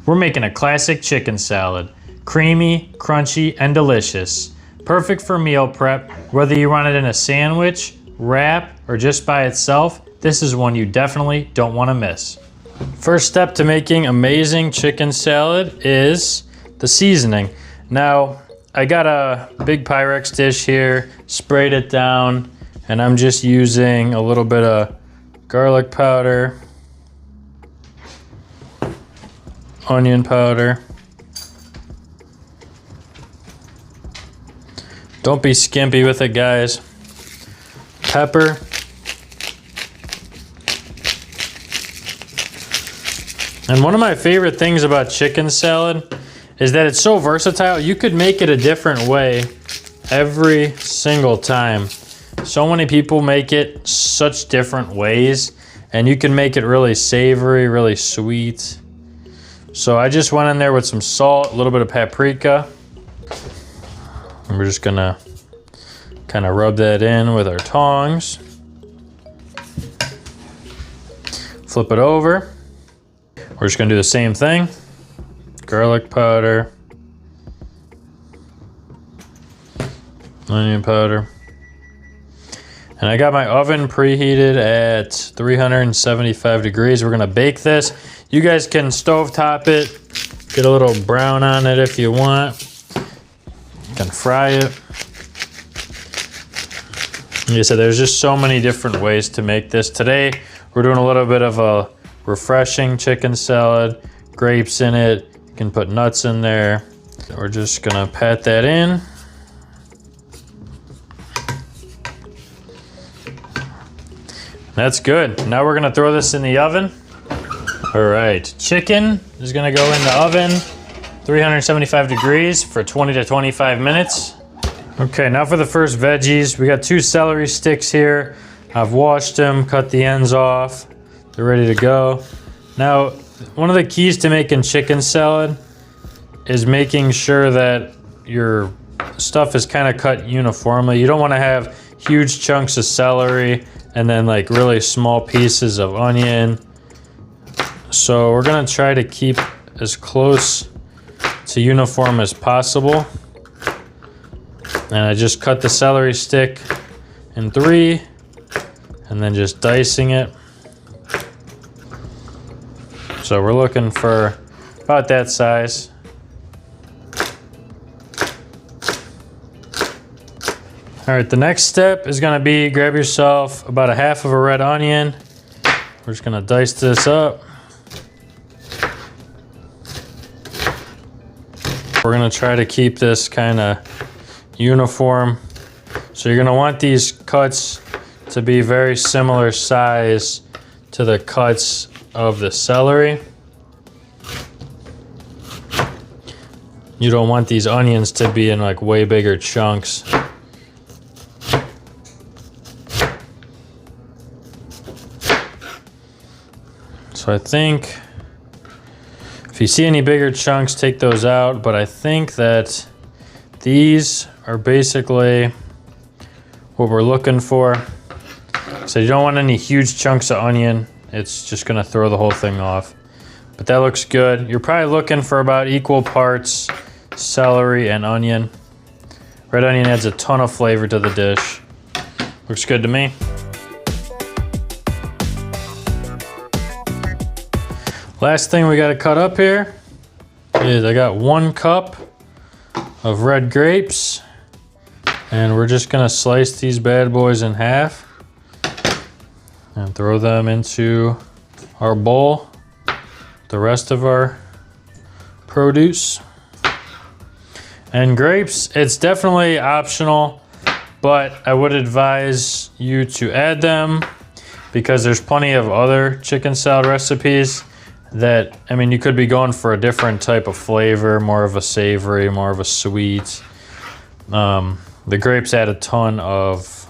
We're making a classic chicken salad. Creamy, crunchy, and delicious. Perfect for meal prep. Whether you want it in a sandwich, wrap, or just by itself, this is one you definitely don't want to miss. First step to making amazing chicken salad is the seasoning. Now, I got a big Pyrex dish here, sprayed it down, and I'm just using a little bit of garlic powder, onion powder. Don't be skimpy with it, guys. Pepper. And one of my favorite things about chicken salad is that it's so versatile. You could make it a different way every single time. So many people make it such different ways, and you can make it really savory, really sweet. So I just went in there with some salt, a little bit of paprika. And we're just gonna kind of rub that in with our tongs. Flip it over. We're just gonna do the same thing. Garlic powder. Onion powder. And I got my oven preheated at 375 degrees. We're gonna bake this. You guys can stovetop it. Get a little brown on it if you want. You can fry it. Like I said, there's just so many different ways to make this. Today, we're doing a little bit of a refreshing chicken salad. Grapes in it. You can put nuts in there. We're just gonna pat that in. That's good. Now we're gonna throw this in the oven. All right, chicken is gonna go in the oven, 375 degrees for 20 to 25 minutes. Okay, now for the first veggies. We got 2 celery sticks here. I've washed them, cut the ends off. They're ready to go. Now, one of the keys to making chicken salad is making sure that your stuff is kind of cut uniformly. You don't want to have huge chunks of celery and then like really small pieces of onion. So we're gonna try to keep as close to uniform as possible. And I just cut the celery stick in 3 and then just dicing it. So we're looking for about that size. All right, the next step is gonna be grab yourself about a half of a red onion. We're just gonna dice this up. We're gonna try to keep this kind of uniform. So you're gonna want these cuts to be very similar size to the cuts of the celery. You don't want these onions to be in like way bigger chunks. So I think if you see any bigger chunks, take those out, but I think that these are basically what we're looking for. So you don't want any huge chunks of onion. It's just gonna throw the whole thing off. But that looks good. You're probably looking for about equal parts celery and onion. Red onion adds a ton of flavor to the dish. Looks good to me. Last thing we gotta cut up here is I got 1 cup of red grapes, and we're just gonna slice these bad boys in half and throw them into our bowl. The rest of our produce. And grapes, it's definitely optional, but I would advise you to add them because there's plenty of other chicken salad recipes that, I mean, you could be going for a different type of flavor, more of a savory, more of a sweet. The grapes add a ton of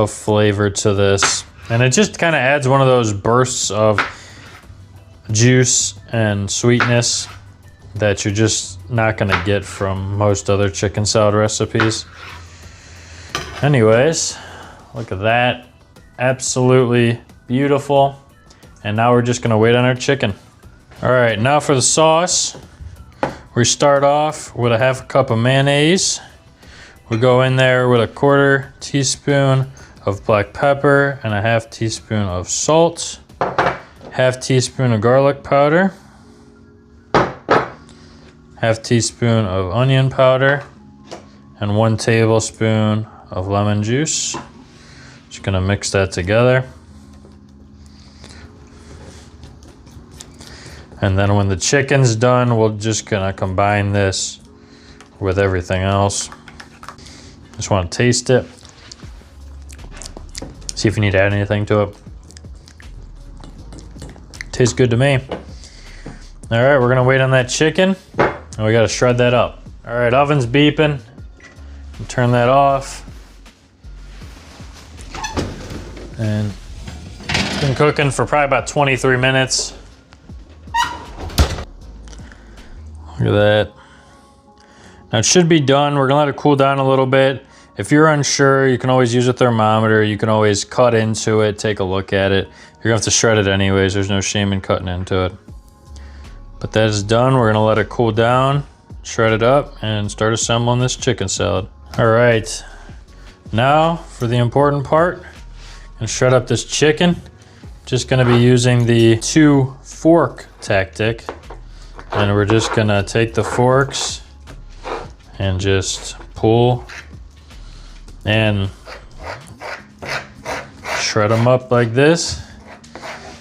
flavor to this. And it just kind of adds one of those bursts of juice and sweetness that you're just not gonna get from most other chicken salad recipes. Anyways, look at that. Absolutely beautiful. And now we're just gonna wait on our chicken. All right, now for the sauce. We start off with a 1/2 cup of mayonnaise. We go in there with a 1/4 teaspoon of black pepper and a 1/2 teaspoon of salt, 1/2 teaspoon of garlic powder, 1/2 teaspoon of onion powder, and 1 tablespoon of lemon juice. Just gonna mix that together. And then when the chicken's done, we're just gonna combine this with everything else. Just wanna taste it. See if you need to add anything to it. Tastes good to me. All right, we're gonna wait on that chicken and we gotta shred that up. All right, oven's beeping. Turn that off. And it's been cooking for probably about 23 minutes. Look at that. Now it should be done. We're gonna let it cool down a little bit. If you're unsure, you can always use a thermometer. You can always cut into it, take a look at it. You're gonna have to shred it anyways. There's no shame in cutting into it. But that is done. We're gonna let it cool down, shred it up, and start assembling this chicken salad. All right, now for the important part. I'm gonna shred up this chicken. Just gonna be using the 2 fork tactic. And we're just gonna take the forks and just pull and shred them up like this.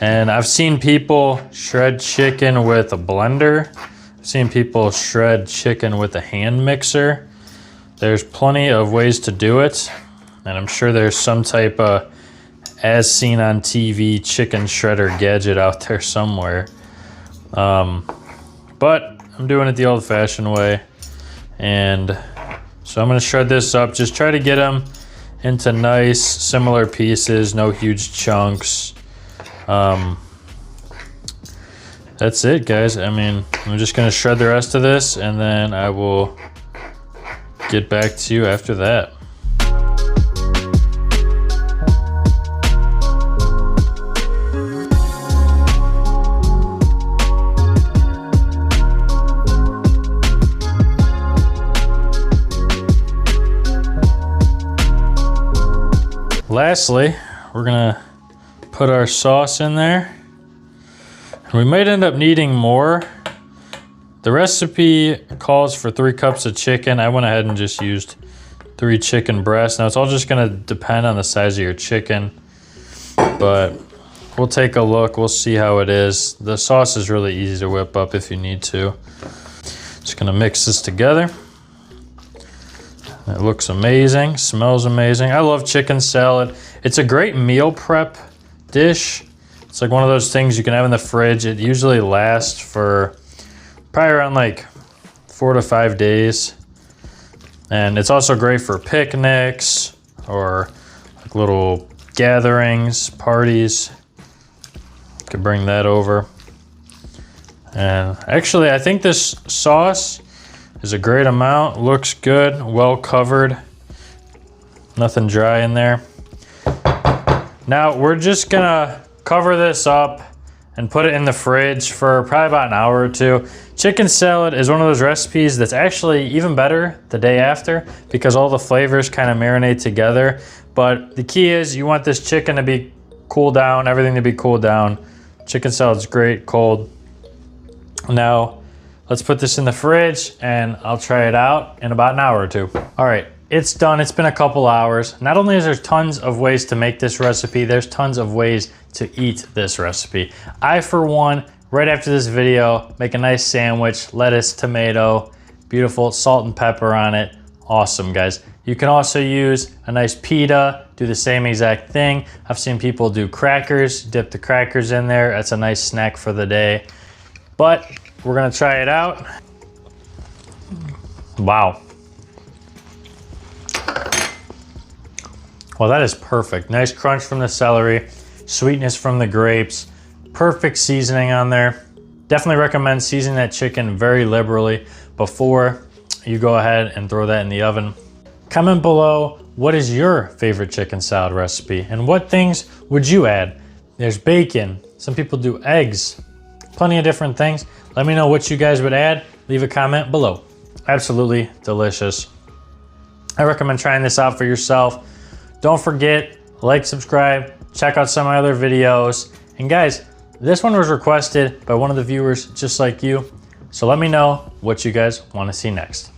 And I've seen people shred chicken with a blender. I've seen people shred chicken with a hand mixer. There's plenty of ways to do it. And I'm sure there's some type of as seen on TV chicken shredder gadget out there somewhere. But I'm doing it the old-fashioned way. And so I'm gonna shred this up. Just try to get them into nice, similar pieces, no huge chunks. That's it, guys. I mean, I'm just gonna shred the rest of this and then I will get back to you after that. Lastly, we're gonna put our sauce in there. We might end up needing more. The recipe calls for 3 cups of chicken. I went ahead and just used 3 chicken breasts. Now it's all just gonna depend on the size of your chicken, but we'll take a look. We'll see how it is. The sauce is really easy to whip up if you need to. Just gonna mix this together. It looks amazing, smells amazing. I love chicken salad. It's a great meal prep dish. It's like one of those things you can have in the fridge. It usually lasts for probably around like 4 to 5 days. And it's also great for picnics or like little gatherings, parties. You can bring that over. And actually, I think this sauce is a great amount. Looks good, well covered. Nothing dry in there. Now we're just gonna cover this up and put it in the fridge for probably about an hour or 2. Chicken salad is one of those recipes that's actually even better the day after because all the flavors kind of marinate together. But the key is you want this chicken to be cooled down, everything to be cooled down. Chicken salad's great cold. Now, let's put this in the fridge and I'll try it out in about an hour or 2. All right, it's done. It's been a couple hours. Not only is there tons of ways to make this recipe, there's tons of ways to eat this recipe. I, for one, right after this video, make a nice sandwich, lettuce, tomato, beautiful salt and pepper on it. Awesome, guys. You can also use a nice pita, do the same exact thing. I've seen people do crackers, dip the crackers in there. That's a nice snack for the day. But we're gonna try it out. Wow. Well, that is perfect. Nice crunch from the celery, sweetness from the grapes, perfect seasoning on there. Definitely recommend seasoning that chicken very liberally before you go ahead and throw that in the oven. Comment below, what is your favorite chicken salad recipe and what things would you add? There's bacon, some people do eggs, plenty of different things. Let me know what you guys would add. Leave a comment below. Absolutely delicious. I recommend trying this out for yourself. Don't forget, like, subscribe, check out some of my other videos. And guys, this one was requested by one of the viewers just like you. So let me know what you guys want to see next.